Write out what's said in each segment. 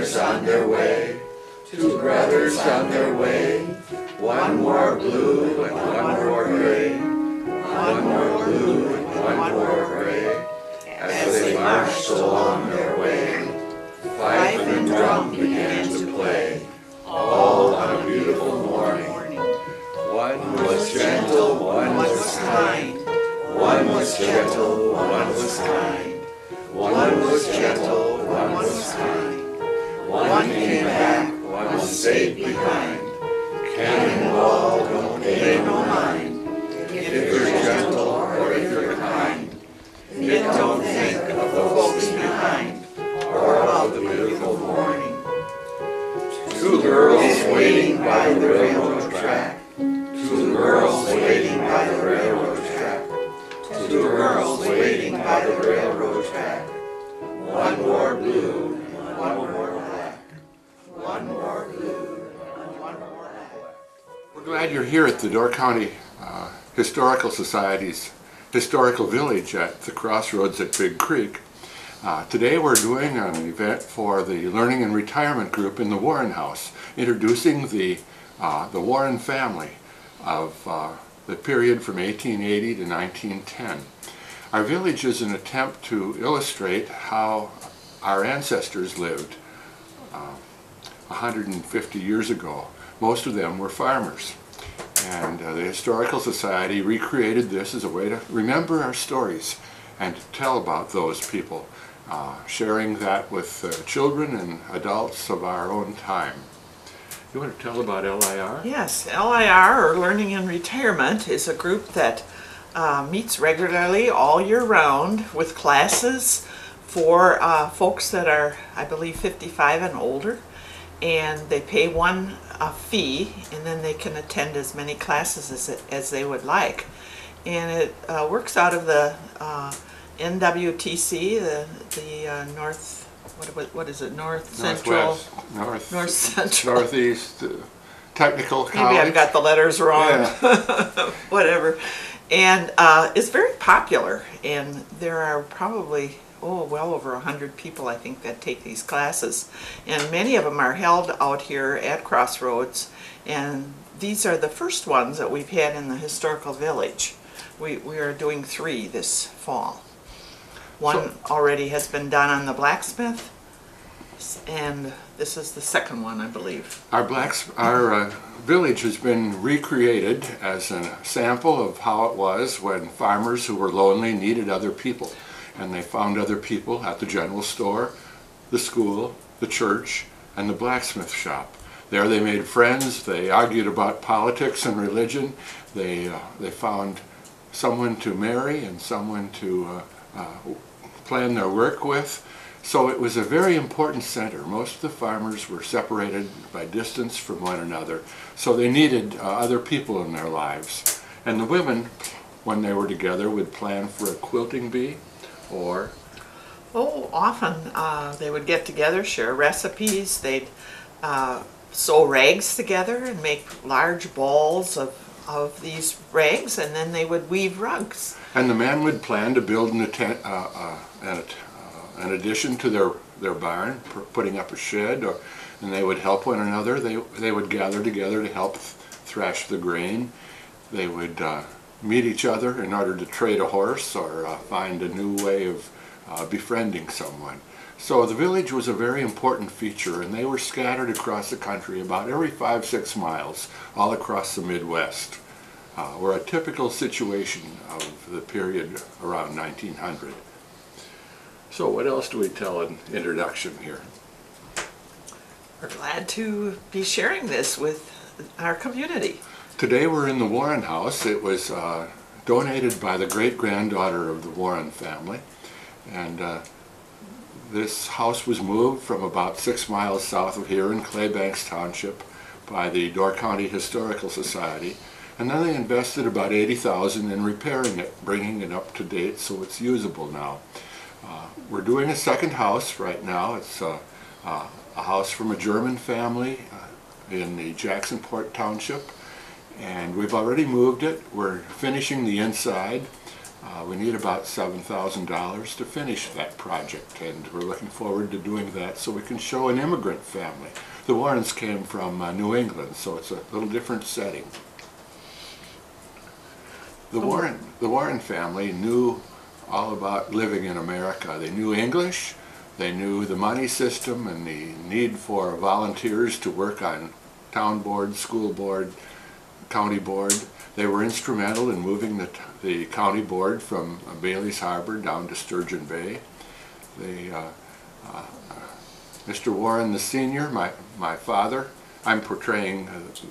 brothers on their way, two brothers on their way, one more blue and one more gray, one more blue and one more gray, as they marched along their way. Fife and drum began to play, all on a beautiful morning. One was gentle, one was kind. One was gentle, one was kind. One was gentle, one was kind. One came back, one stayed behind. Cannonball, don't pay no mind. If you're gentle or if you're kind, yet don't think of the folks behind or of the beautiful morning. Two girls waiting by the railroad track. Two girls waiting by the railroad track. Two girls waiting by the railroad track. One more blue and one more black. One more blue and one more black. We're glad you're here at the Door County Historical Society's Historical Village at the crossroads at Big Creek. Today we're doing an event for the Learning and Retirement Group in the Warren House, introducing the Warren family of the period from 1880 to 1910. Our village is an attempt to illustrate how our ancestors lived 150 years ago. Most of them were farmers. And the Historical Society recreated this as a way to remember our stories and to tell about those people, sharing that with children and adults of our own time. You want to tell about LIR? Yes, LIR, or Learning and Retirement, is a group that meets regularly all year round with classes for folks that are, I believe, 55 and older. And they pay one fee, and then they can attend as many classes as they would like. And it works out of the NWTC, the North. What is it? North Central? North Central. Northeast Technical College. Maybe I've got the letters wrong. Yeah. Whatever. And it's very popular, and there are probably well over 100 people, I think, that take these classes. And many of them are held out here at Crossroads, and these are the first ones that we've had in the Historical Village. We are doing 3 this fall. One already has been done on the blacksmith, and this is the second one, I believe. Our village has been recreated as a sample of how it was when farmers who were lonely needed other people. And they found other people at the general store, the school, the church, and the blacksmith shop. There they made friends, they argued about politics and religion, they found someone to marry and someone to plan their work with. So it was a very important center. Most of the farmers were separated by distance from one another, so they needed other people in their lives. And the women, when they were together, would plan for a quilting bee, or often they would get together, share recipes. They'd sew rags together and make large balls of these rags, and then they would weave rugs. And the men would plan to build an addition to their barn, putting up a shed, and they would help one another. They would gather together to help thrash the grain. They would meet each other in order to trade a horse or find a new way of befriending someone. So the village was a very important feature, and they were scattered across the country about every 5-6 miles, all across the Midwest. We're a typical situation of the period around 1900. So what else do we tell in introduction here? We're glad to be sharing this with our community. Today we're in the Warren House. It was donated by the great-granddaughter of the Warren family, and this house was moved from about 6 miles south of here in Claybanks Township by the Door County Historical Society, and then they invested about $80,000 in repairing it, bringing it up to date so it's usable now. We're doing a second house right now. It's a house from a German family in the Jacksonport Township, and we've already moved it. We're finishing the inside. We need about $7,000 to finish that project, and we're looking forward to doing that so we can show an immigrant family. The Warrens came from New England, so it's a little different setting. The Warren family knew all about living in America. They knew English, they knew the money system and the need for volunteers to work on town board, school board, county board. They were instrumental in moving the county board from Bailey's Harbor down to Sturgeon Bay. Mr. Warren the Senior, my father, I'm portraying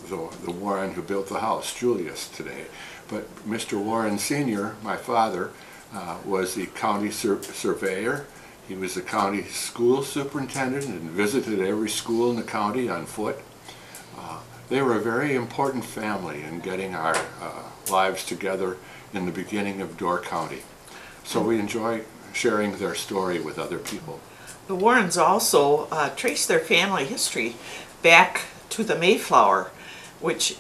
the Warren who built the house, Julius, today. But Mr. Warren Senior, my father, was the county surveyor. He was the county school superintendent and visited every school in the county on foot. They were a very important family in getting our lives together in the beginning of Door County. So we enjoy sharing their story with other people. The Warrens also trace their family history back to the Mayflower, which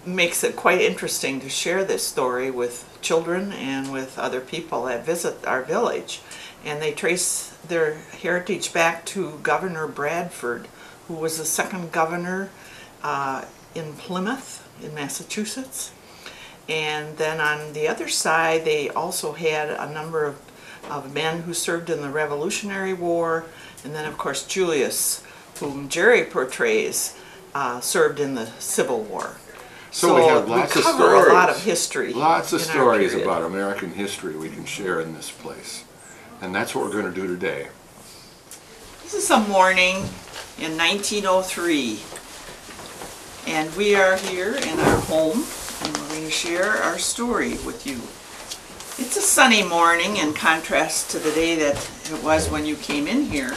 makes it quite interesting to share this story with children and with other people that visit our village. And they trace their heritage back to Governor Bradford, who was the second governor in Plymouth, in Massachusetts. And then on the other side, they also had a number of men who served in the Revolutionary War, and then of course Julius, whom Jerry portrays, served in the Civil War. So we have lots of cover stories. a lot of history. Lots of in our stories period. about American history we can share in this place. And that's what we're going to do today. This is a morning in 1903, and we are here in our home, and we're going to share our story with you. It's a sunny morning in contrast to the day that it was when you came in here,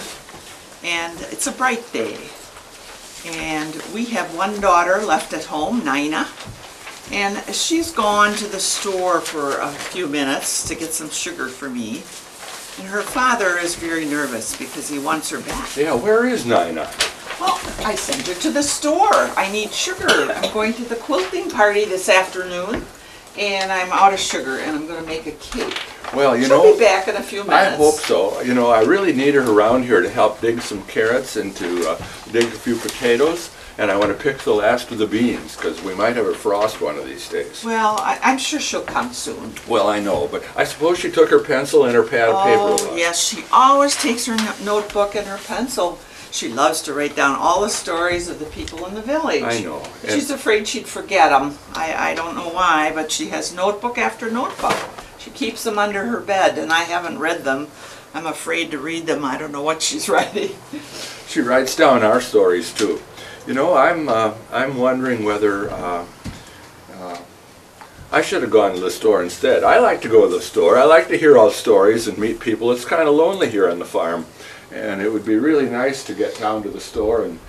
and it's a bright day. And we have one daughter left at home, Nina, and she's gone to the store for a few minutes to get some sugar for me. And her father is very nervous because he wants her back. Yeah, where is Nina? Well, I sent her to the store. I need sugar. I'm going to the quilting party this afternoon, and I'm out of sugar, and I'm going to make a cake. Well, She'll be back in a few minutes. I hope so. You know, I really need her around here to help dig some carrots and to dig a few potatoes. And I want to pick the last of the beans because we might have a frost one of these days. Well, I'm sure she'll come soon. Well, I know, but I suppose she took her pencil and her pad of paper Oh, along. yes, she always takes her notebook and her pencil. She loves to write down all the stories of the people in the village. I know. She's afraid she'd forget them. I don't know why, but she has notebook after notebook. She keeps them under her bed, and I haven't read them. I'm afraid to read them. I don't know what she's writing. She writes down our stories too. You know, I'm wondering whether I should have gone to the store instead. I like to go to the store. I like to hear all stories and meet people. It's kind of lonely here on the farm, and it would be really nice to get down to the store and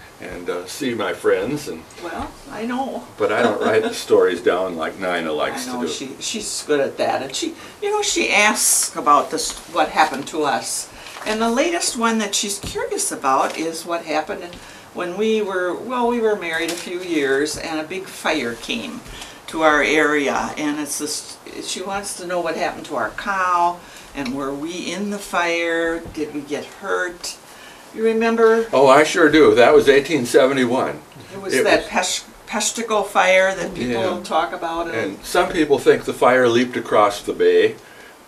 see my friends. Well, I know. But I don't write the stories down like Nina likes I know, to do. she's good at that. And she asks about this, what happened to us. And the latest one that she's curious about is what happened when we were married a few years, and a big fire came to our area. And she wants to know what happened to our cow, and were we in the fire? Did we get hurt? You remember? Oh, I sure do. That was 1871. It was that Peshtigo fire that people talk about. And some people think the fire leaped across the bay,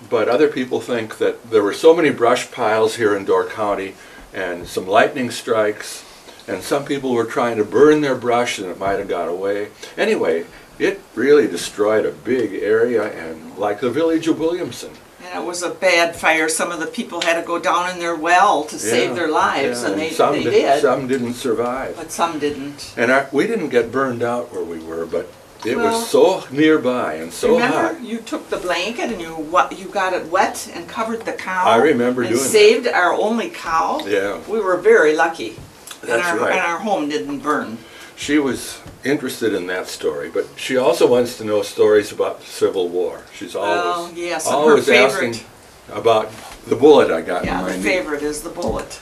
but other people think that there were so many brush piles here in Door County and some lightning strikes, and some people were trying to burn their brush and it might have got away. Anyway, it really destroyed a big area, and like the village of Williamson. And it was a bad fire. Some of the people had to go down in their well to save their lives, and they did. Some didn't survive. But some didn't. And we didn't get burned out where we were, but it was so nearby and so hot. Remember, you took the blanket and you got it wet and covered the cow. I remember doing that. And saved our only cow. Yeah. We were very lucky. That's right. And our home didn't burn. She was interested in that story, but she also wants to know stories about the Civil War. She's always asking about the bullet I got in my knee. Yeah, the favorite is the bullet.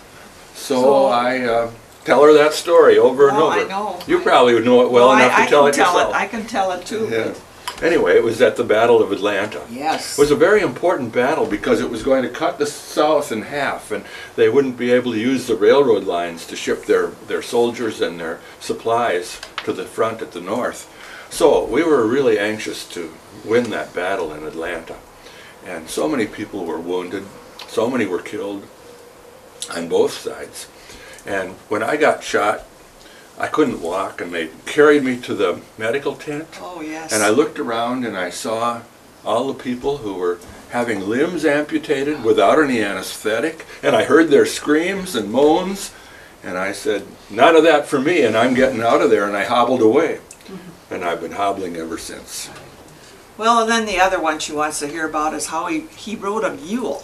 So I tell her that story over and over. I know. You probably would know it well enough to tell it yourself. I can tell it too. Yeah. Anyway, it was at the Battle of Atlanta. Yes. It was a very important battle because it was going to cut the South in half, and they wouldn't be able to use the railroad lines to ship their soldiers and their supplies to the front at the North. So we were really anxious to win that battle in Atlanta. And so many people were wounded, so many were killed on both sides. And when I got shot, I couldn't walk, and they carried me to the medical tent. Oh, yes. And I looked around and I saw all the people who were having limbs amputated without any anesthetic, and I heard their screams and moans, and I said, none of that for me, and I'm getting out of there, and I hobbled away. And I've been hobbling ever since. Well, and then the other one she wants to hear about is how he rode a mule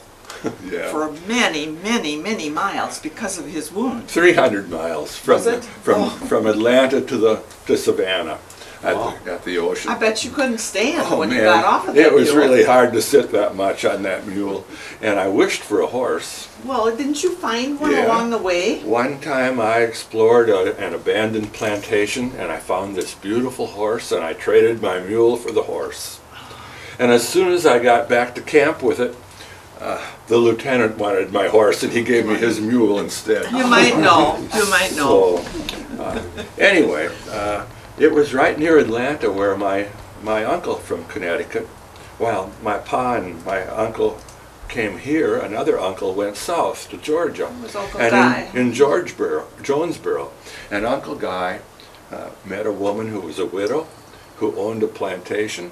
Yeah. for many, many, many miles because of his wound. 300 miles from Was it? from Atlanta to Savannah at the ocean. I bet you couldn't stand Oh when man, you got off of that it was mule. really hard to sit that much on that mule, and I wished for a horse. Well, didn't you find one Yeah. along the way? One time I explored an abandoned plantation, and I found this beautiful horse, and I traded my mule for the horse. And as soon as I got back to camp with it, the lieutenant wanted my horse, and he gave me his mule instead. You might know. You might know. So, anyway, it was right near Atlanta where my uncle from Connecticut, well, my pa and my uncle came here, another uncle went south to Georgia. It was Uncle and Guy. in Jonesboro. And Uncle Guy met a woman who was a widow who owned a plantation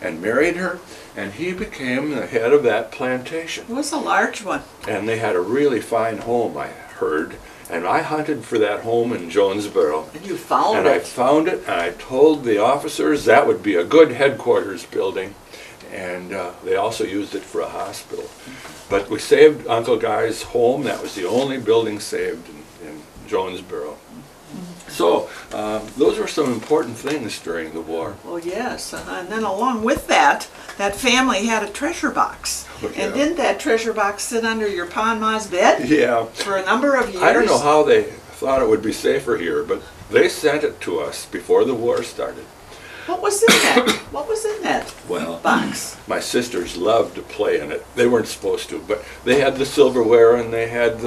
and married her, and he became the head of that plantation. It was a large one. And they had a really fine home, I heard, and I hunted for that home in Jonesboro. And you found And I it. found it, and I told the officers that would be a good headquarters building, and they also used it for a hospital. But we saved Uncle Guy's home. That was the only building saved in Jonesboro. So those were some important things during the war. Well, yes. And then along with that, that family had a treasure box. Oh, yeah. And didn't that treasure box sit under your pa and ma's bed Yeah. for a number of years? I don't know how they thought it would be safer here, but they sent it to us before the war started. What was in that? What was in that Well, box? my sisters loved to play in it. They weren't supposed to, but they had the silverware, and they had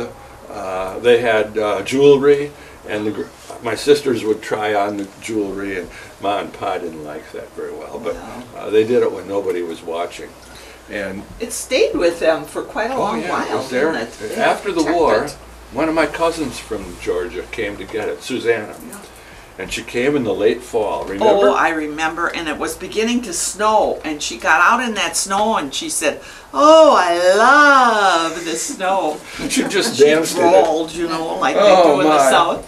jewelry, and my sisters would try on the jewelry, and Ma and Pa didn't like that very well, but they did it when nobody was watching. And It stayed with them for quite a long it while, was there. didn't it? They After the kept war, it. one of my cousins from Georgia came to get it, Susanna. Yeah. And she came in the late fall, remember? Oh, I remember, and it was beginning to snow, and she got out in that snow, and she said, "Oh, I love the snow." She just She danced in it. drawled, you know, like they Oh, do in the my. South.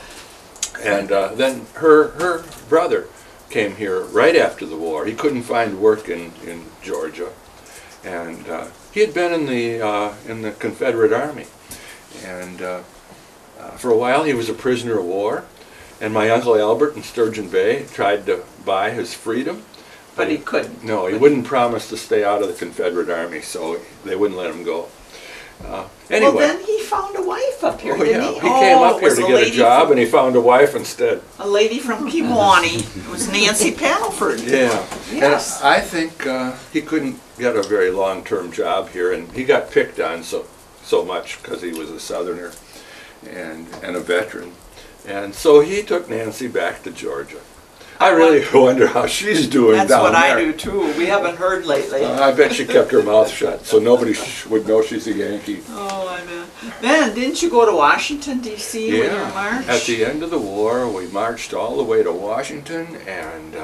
And then her brother came here right after the war. He couldn't find work in Georgia, and he had been in the Confederate Army, and for a while he was a prisoner of war. And my Uncle Albert in Sturgeon Bay tried to buy his freedom. But he couldn't. No, he wouldn't promise to stay out of the Confederate Army, so they wouldn't let him go. Anyway. Well, then he found a wife up here, Oh, didn't yeah. he? He came up it here was to a get a lady job, from- and he found a wife instead. A lady from Kewanee. It was Nancy Paddleford. Yeah. Yes. And I think he couldn't get a very long-term job here, and he got picked on so much because he was a Southerner and a veteran. And so he took Nancy back to Georgia. I really wonder how she's doing That's down what there. I do too. We haven't heard lately. I bet she kept her mouth shut so nobody would know she's a Yankee. Oh, I know. Then, didn't you go to Washington, D.C. with your march? At the end of the war, we marched all the way to Washington, and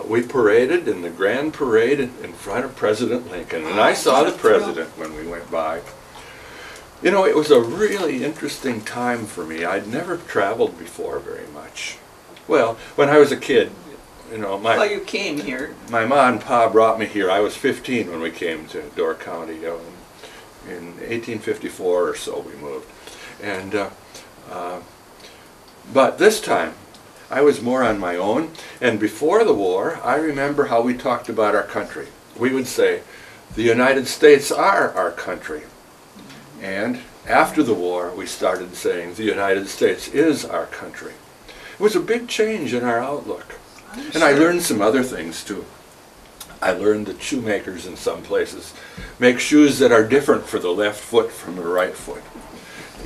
we paraded in the grand parade in front of President Lincoln. And I saw the president when we went by. You know, it was a really interesting time for me. I'd never traveled before very much. Well, when I was a kid, you know, Well, you came here. my ma and pa brought me here. I was 15 when we came to Door County. In 1854 or so we moved. And but this time I was more on my own. And before the war, I remember how we talked about our country. We would say, the United States are our country. And after the war, we started saying, the United States is our country. It was a big change in our outlook. And I learned some other things too. I learned that shoemakers in some places make shoes that are different for the left foot from the right foot.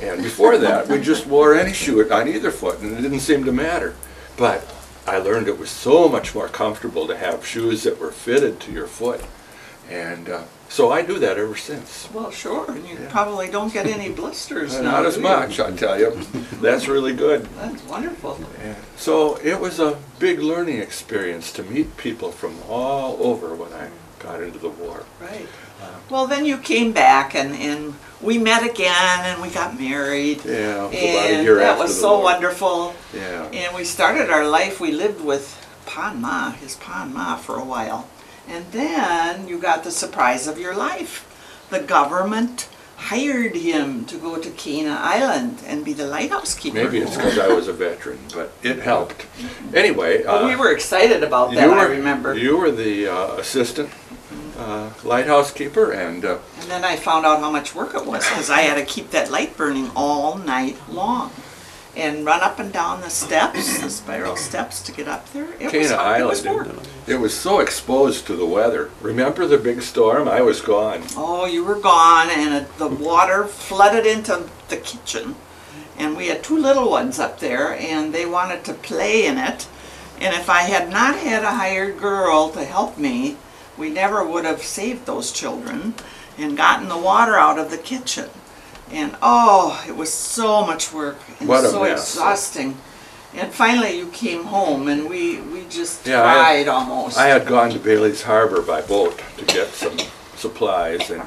And before that, we just wore any shoe on either foot, and it didn't seem to matter. But I learned it was so much more comfortable to have shoes that were fitted to your foot. And so I do that ever since. Well, sure, and you probably don't get any blisters now. Not as do you? much, I tell you. That's really good. That's wonderful. So it was a big learning experience to meet people from all over when I got into the war. Right. Well, then you came back, and we met again, and we got married. Yeah, it was about a And year that after was the so war. wonderful. Yeah. And we started our life. We lived with Pa and Ma, his Pa and Ma, for a while. And then you got the surprise of your life. The government hired him to go to Cana Island and be the Lighthouse Keeper. Maybe it's because I was a veteran, but it helped. Anyway. Well, we were excited about that, I remember. You were the assistant Lighthouse Keeper, and then I found out how much work it was, because I had to keep that light burning all night long. And run up and down the steps, the spiral steps to get up there. It was Cana hard. It was Island, work. it was so exposed to the weather. Remember the big storm? I was gone. Oh, you were gone, and the water flooded into the kitchen. And we had two little ones up there, and they wanted to play in it. And if I had not had a hired girl to help me, we never would have saved those children and gotten the water out of the kitchen. And oh, it was so much work and What a so mess. exhausting. And finally you came home, and we just Yeah, cried almost. I had gone to Bailey's Harbor by boat to get some supplies, and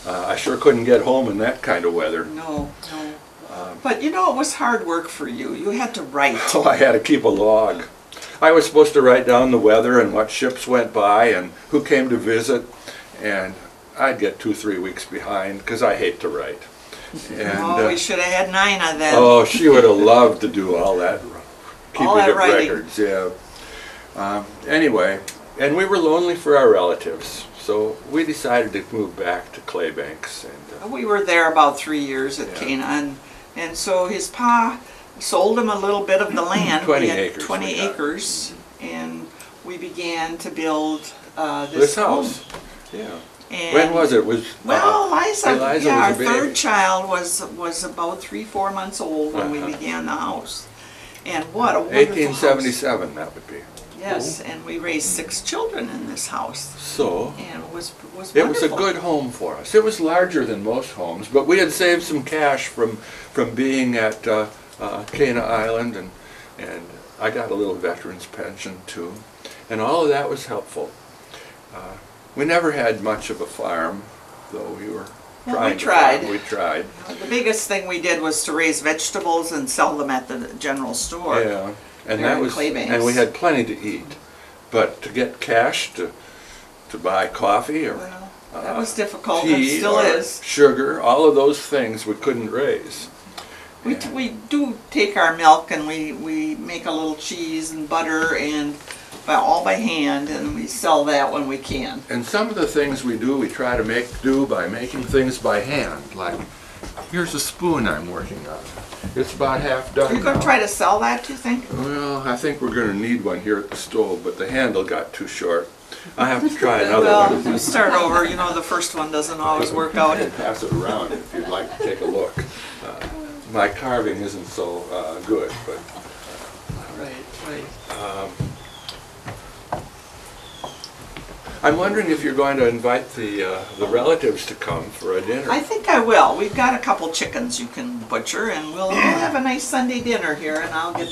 I sure couldn't get home in that kind of weather. No. But you know, it was hard work for you. You had to write. Oh, I had to keep a log. I was supposed to write down the weather and what ships went by and who came to visit, and I'd get 2-3 weeks behind because I hate to write. And, Oh, we should have had Nina then. oh, she would have loved to do all that keeping All that of writing. records. Yeah. Anyway, and we were lonely for our relatives, so we decided to move back to Claybanks. And We were there about 3 years at Yeah. Cana, and so his pa sold him a little bit of the land. 20 We had acres 20 we got. acres, and we began to build this home. house. Yeah. And When was it? It was Well, Eliza, Eliza yeah, our was a third baby. child was about 3-4 months old when we Uh-huh. began the house. And what a wonderful 1877. That would be. house. Yes, and we raised 6 children in this house. So. And it was It was a wonderful. good home for us. It was larger than most homes, but we had saved some cash from being at Cana Island, and I got a little veteran's pension too, and all of that was helpful. We never had much of a farm, though we were Well, trying. we tried. We tried. The biggest thing we did was to raise vegetables and sell them at the general store. Yeah, and There that in was, Claybanks. and we had plenty to eat, but to get cash to buy coffee or Well, that was difficult, and tea still or is. sugar, all of those things we couldn't raise. We do take our milk and we make a little cheese and butter and all by hand, and we sell that when we can. And some of the things we do, we try to do by making things by hand. Like, here's a spoon I'm working on. It's about half done Are you going to now. try to sell that, do you think? Well, I think we're going to need one here at the stove, but the handle got too short. I have to try another Well, one. you start over. You know, the first one doesn't always work out. I can pass it around if you'd like to take a look. My carving isn't so good, but Right. I'm wondering if you're going to invite the relatives to come for a dinner. I think I will. We've got a couple chickens you can butcher, and we'll have a nice Sunday dinner here, and I'll get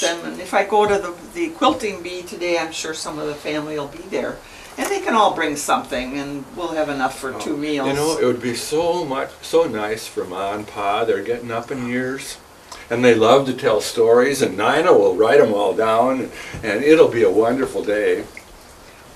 them. And if I go to the quilting bee today, I'm sure some of the family will be there. And they can all bring something, and we'll have enough for 2 meals. You know, it would be so nice for Ma and Pa. They're getting up in years, and they love to tell stories, and Nina will write them all down, and it'll be a wonderful day.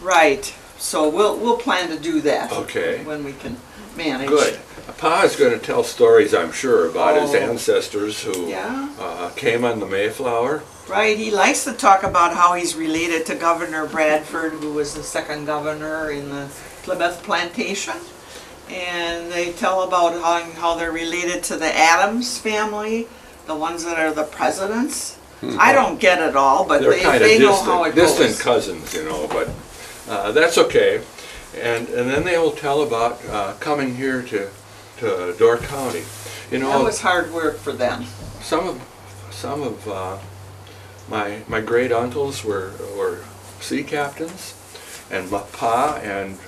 Right. So we'll plan to do that. Okay. When we can manage. Good. Pa is going to tell stories, I'm sure, about his Oh. ancestors who Yeah. came on the Mayflower. Right. He likes to talk about how he's related to Governor Bradford, who was the second governor in the Plymouth Plantation. And they tell about how they're related to the Adams family, the ones that are the presidents. I don't get it all, but They're kind of they know how it distant goes. cousins, you know, but that's okay. And then they will tell about coming here to Door County. You know, That was hard work for them. some of my great uncles were sea captains, and my pa and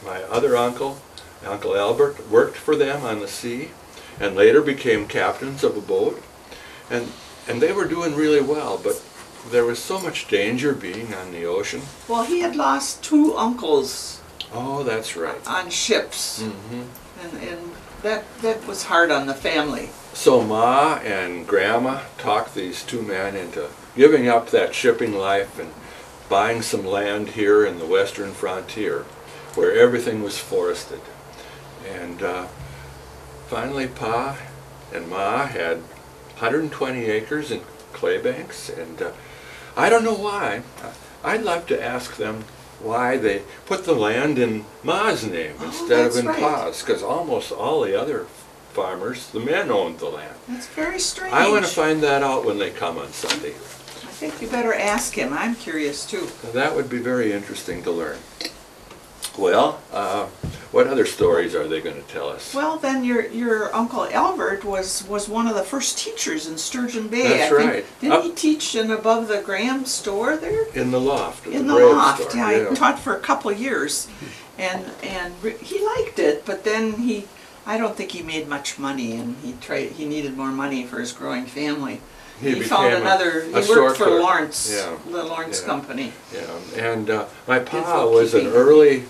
my other uncle, Uncle Albert, worked for them on the sea, and later became captains of a boat, and they were doing really well, but there was so much danger being on the ocean. Well, he had lost 2 uncles Oh, that's right. on ships, Hmm. and that was hard on the family. So Ma and Grandma talked these 2 men into giving up that shipping life and buying some land here in the western frontier where everything was forested. And finally Pa and Ma had 120 acres in Claybanks, and I don't know why. I'd love to ask them why they put the land in Ma's name instead of that's in right. Pa's, because almost all the other farmers, the men owned the land. That's very strange. I want to find that out when they come on Sunday. I think you better ask him. I'm curious too. That would be very interesting to learn. Well, what other stories are they going to tell us? Well, then your Uncle Albert was one of the first teachers in Sturgeon Bay. That's I think. right. Didn't he teach in above the Graham store there? In the loft. Of In the the Brave loft, store. yeah. He taught for a couple of years, and he liked it. But then I don't think he made much money, and he needed more money for his growing family. He found became another. a He store worked for clerk. Lawrence, Yeah. the Lawrence Yeah. Company. Yeah, and my pa Did was an bookkeeping. early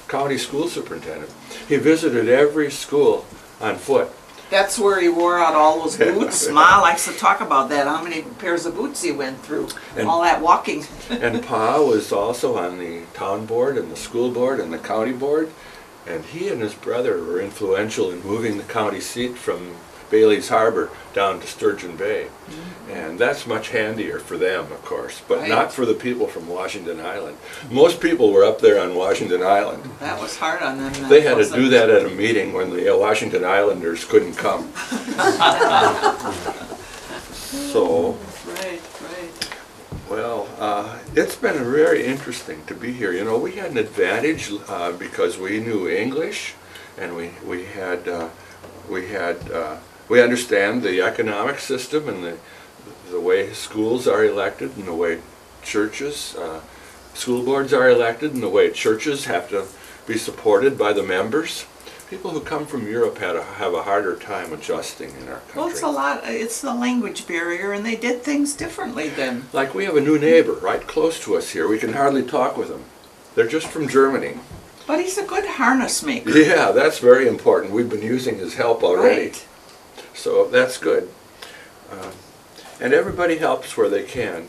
county school superintendent. He visited every school on foot. That's where he wore out all those boots. Ma likes to talk about that. How many pairs of boots he went through, And- all that walking. And Pa was also on the town board and the school board and the county board. And he and his brother were influential in moving the county seat from Bailey's Harbor down to Sturgeon Bay. And that's much handier for them, of course, but Right. not for the people from Washington Island. Most people were up there on Washington Island. That was hard on them. They had to do that at a meeting when the Washington Islanders couldn't come. So, Right, right. well, it's been very interesting to be here. You know, we had an advantage because we knew English, and we understand the economic system and the way schools are elected and the way churches, school boards are elected and the way churches have to be supported by the members. People who come from Europe have a harder time adjusting in our country. Well, it's the language barrier, and they did things differently then. Like we have a new neighbor right close to us here. We can hardly talk with them. They're just from Germany. But he's a good harness maker. Yeah, that's very important. We've been using his help already. Right. So that's good. And everybody helps where they can.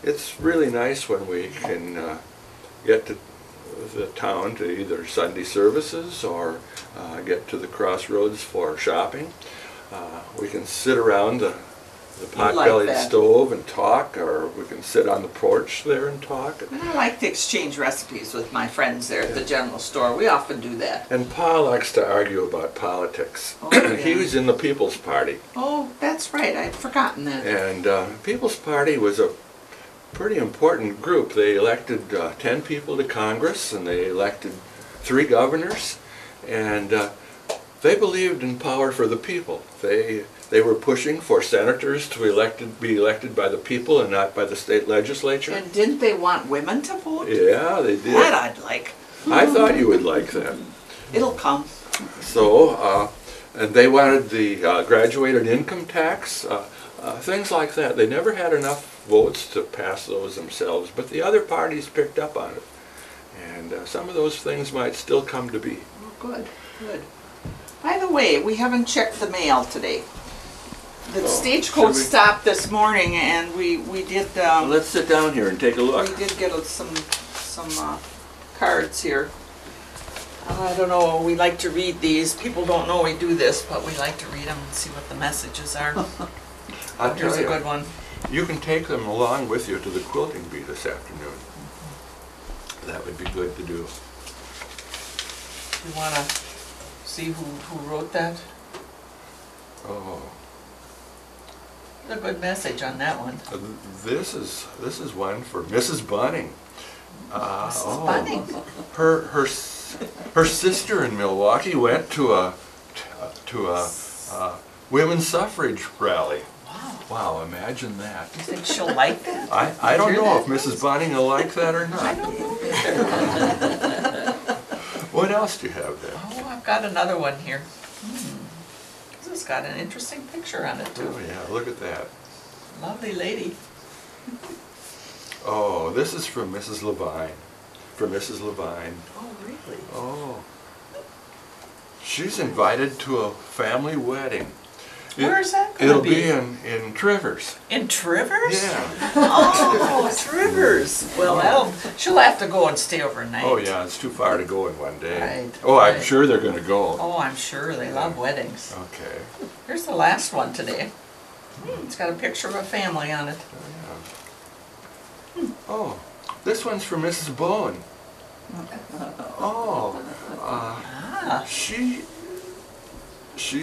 It's really nice when we can get to the town to either Sunday services or get to the crossroads for shopping. We can sit around the pot-bellied that. stove and talk, or we can sit on the porch there and talk. And I like to exchange recipes with my friends there at the general store. We often do that. And Pa likes to argue about politics. Oh, yeah. He was in the People's Party. Oh, that's right. I'd forgotten that. And People's Party was a pretty important group. They elected 10 people to Congress, and they elected 3 governors, and they believed in power for the people. They were pushing for senators to be elected by the people and not by the state legislature. And didn't they want women to vote? Yeah, they did. That I'd like. I thought you would like that. It'll come. So, and they wanted the graduated income tax, things like that. They never had enough votes to pass those themselves, but the other parties picked up on it. And some of those things might still come to be. Oh, good, good. By the way, we haven't checked the mail today. The Oh, stagecoach should we? stopped this morning, and we did Let's sit down here and take a look. we did get some cards here. I don't know. We like to read these. People don't know we do this, but we like to read them and see what the messages are. I'll Here's tell a you, good one. you can take them along with you to the quilting bee this afternoon. That would be good to do. You want to see who wrote that? Oh. A good message on that one. This is one for Mrs. Bunning. Funny. Her sister in Milwaukee went to a women's suffrage rally. Wow, imagine that. You think she'll like that? I don't hear know that? if Mrs. Bunning will like that or I not. don't know either. What else do you have there? Oh, I've got another one here. This has got an interesting picture on it too. Oh yeah, look at that. Lovely lady. Oh, this is from Mrs. Levine. For Mrs. Levine. Oh, really? Oh. She's invited to a family wedding. Where's that gonna It'll be? be in Trivers. In Trivers? Yeah. Oh, Trivers. Well, she'll have to go and stay overnight. Oh yeah, it's too far to go in one day. Right, Oh, I'm right. sure they're going to go. Oh, I'm sure they love weddings. Okay. Here's the last one today. It's got a picture of a family on it. Oh, this one's for Mrs. Bowen. Oh, she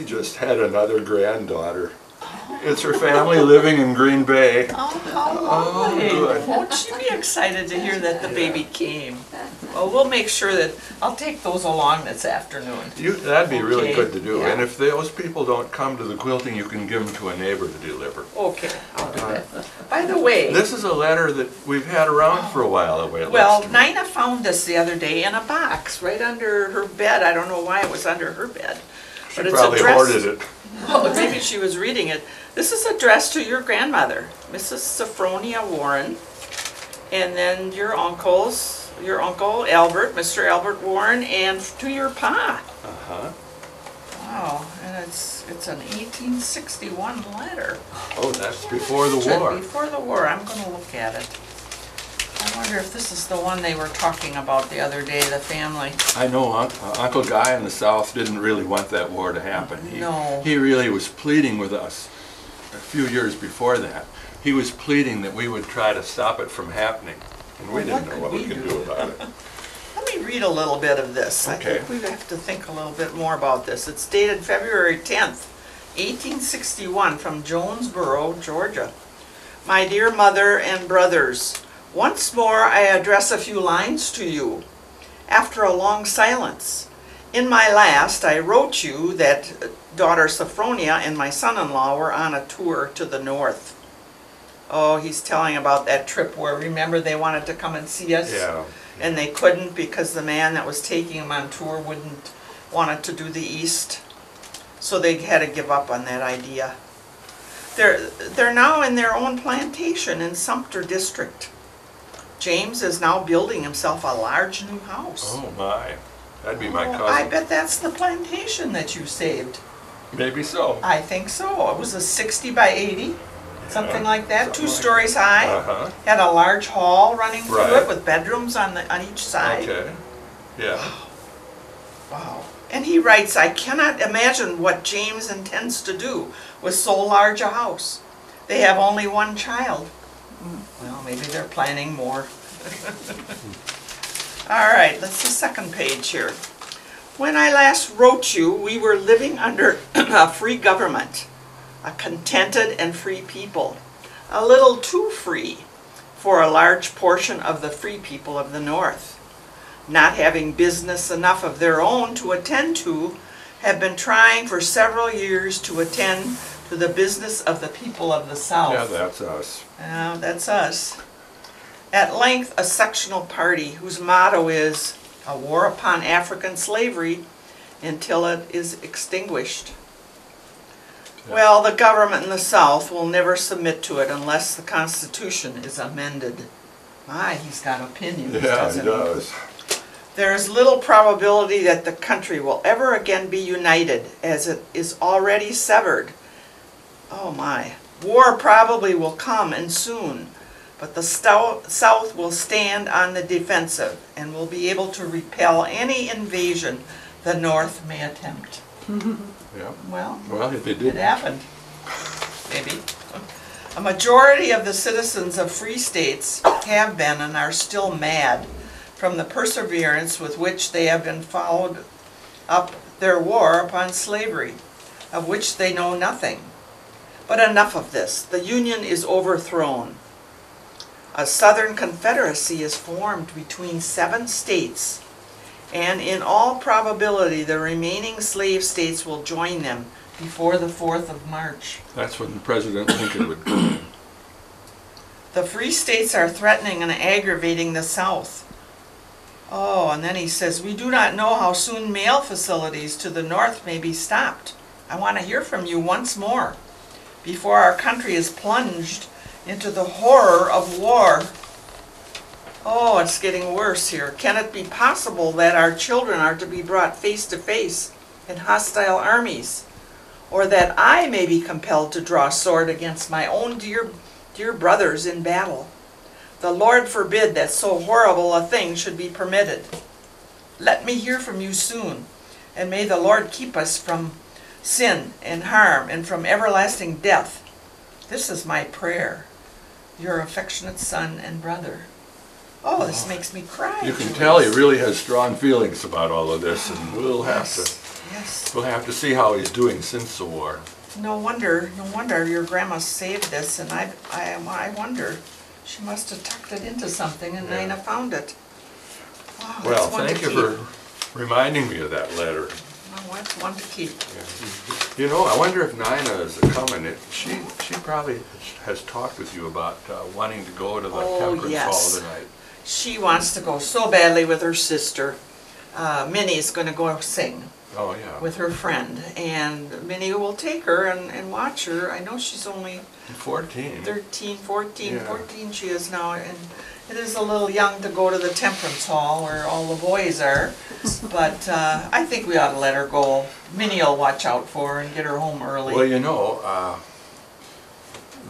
just had another granddaughter. It's her family living in Green Bay. Oh, how lovely. good. Won't she be excited to hear that the baby came? Well, we'll make sure that, I'll take those along this afternoon. That'd be really Okay, good to do. yeah. And if those people don't come to the quilting, you can give them to a neighbor to deliver. Okay, I'll do that. By the way, This is a letter that we've had around for a while. The way it well, looks to me. Nina found this the other day in a box right under her bed. I don't know why it was under her bed. She But it's probably addressed- hoarded it. Oh, maybe she was reading it. This is addressed to your grandmother, Mrs. Sophronia Warren, and then your uncle Albert, Mr. Albert Warren, and to your pa. Uh-huh. Wow, and it's an 1861 letter. Oh, that's before the war. Before the war. I'm going to look at it. I wonder if this is the one they were talking about the other day, the family. I know Uncle Guy in the South didn't really want that war to happen. No. He really was pleading with us a few years before that. He was pleading that we would try to stop it from happening. And we Well, didn't know what we could do about it. Let me read a little bit of this. Okay. I think we have to think a little bit more about this. It's dated February 10th, 1861, from Jonesboro, Georgia. My dear mother and brothers, once more I address a few lines to you. After a long silence. In my last, I wrote you that daughter Sophronia and my son-in-law were on a tour to the north. Oh, he's telling about that trip where, remember, they wanted to come and see us? Yeah. And they couldn't because the man that was taking them on tour wanted to do the east. So they had to give up on that idea. They're now in their own plantation in Sumter District. James is now building himself a large new house. Oh my. That'd be my Oh, cousin. I bet that's the plantation that you saved. Maybe so. I think so. It was a 60 by 80, something like that, something 2 like stories high. Uh-huh. Had a large hall running through Right. it with bedrooms on each side. Okay. Yeah. Wow. And he writes, I cannot imagine what James intends to do with so large a house. They have only one child. Well, maybe they're planning more. All right, let's the second page here. When I last wrote you, we were living under a free government, a contented and free people, a little too free for a large portion of the free people of the North. Not having business enough of their own to attend to, have been trying for several years to attend to the business of the people of the South. Yeah, that's us. That's us. At length, a sectional party whose motto is a war upon African slavery until it is extinguished. Yeah. Well, the government in the South will never submit to it unless the Constitution is amended. My, he's got opinions, Yeah, doesn't he does. There is little probability that the country will ever again be united, as it is already severed. Oh my. War probably will come, and soon, but the South will stand on the defensive and will be able to repel any invasion the North may attempt. Yeah. Well, Well, if they it did. happened. Maybe. A majority of the citizens of free states have been and are still mad from the perseverance with which they have been followed up their war upon slavery, of which they know nothing. But enough of this. The Union is overthrown. A Southern Confederacy is formed between 7 states, and in all probability the remaining slave states will join them before the 4th of March. That's when President Lincoln would come in. The free states are threatening and aggravating the South. Oh, and then he says, we do not know how soon mail facilities to the north may be stopped. I want to hear from you once more before our country is plunged into the horror of war. Oh, it's getting worse here. Can it be possible that our children are to be brought face to face in hostile armies? Or that I may be compelled to draw sword against my own dear brothers in battle? The Lord forbid that so horrible a thing should be permitted. Let me hear from you soon, and may the Lord keep us from sin and harm and from everlasting death. This is my prayer. Your affectionate son and brother. Oh, this makes me cry. You can tell he really has strong feelings about all of this, and we'll have to see how he's doing since the war. No wonder your grandma saved this, and I wonder. She must have tucked it into something, and Nina found it. Wow, Well, that's one thank to you keep. for reminding me of that letter. Well, that's one to keep. You know, I wonder if Nina is coming. She probably has talked with you about wanting to go to the Temperance yes. Hall tonight. She wants to go so badly with her sister. Minnie's going to go sing Oh, yeah. with her friend, and Minnie will take her and watch her. I know she's only 14. 13, 14, Yeah. 14 she is now, and it is a little young to go to the Temperance Hall where all the boys are, but I think we ought to let her go. Minnie will watch out for her and get her home early. Well, you know,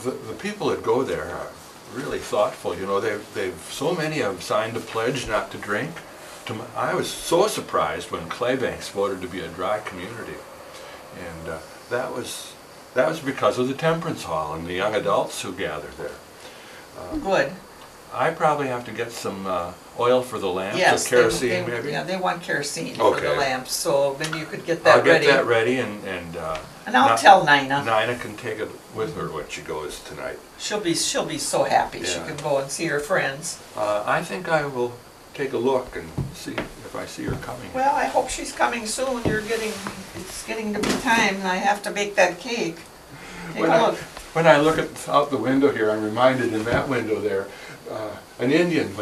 the people that go there are really thoughtful. You know, they've so many of them signed a pledge not to drink. I was so surprised when Claybanks voted to be a dry community, and that was because of the Temperance Hall and the young adults who gather there. Good. I probably have to get some oil for the lamps, Yes, or kerosene maybe. Yeah, they want kerosene for the Okay. lamps, so maybe you could get that I'll get ready. that ready, and I'll tell Nina. Nina can take it with her when she goes tonight. She'll be so happy. She Yeah. can go and see her friends. I think I will take a look and see if I see her coming. Well, I hope she's coming soon. It's getting to be time, and I have to bake that cake. Take a look. When I look out the window here, I'm reminded in that window there, an Indian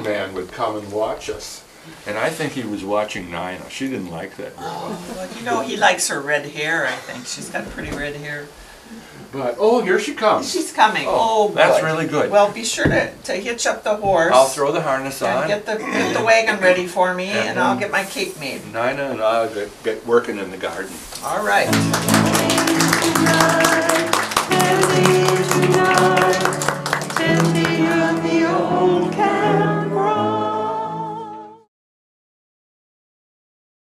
man would come and watch us. And I think he was watching Nina. She didn't like that very well. Well, you know, he likes her red hair, I think. She's got pretty red hair. But, oh, here she comes. She's coming. Oh, good. That's really good. Well, be sure to hitch up the horse. I'll throw the harness on. And get the wagon ready for me, And and I'll get my cake made. Nina and I'll get working in the garden. All right.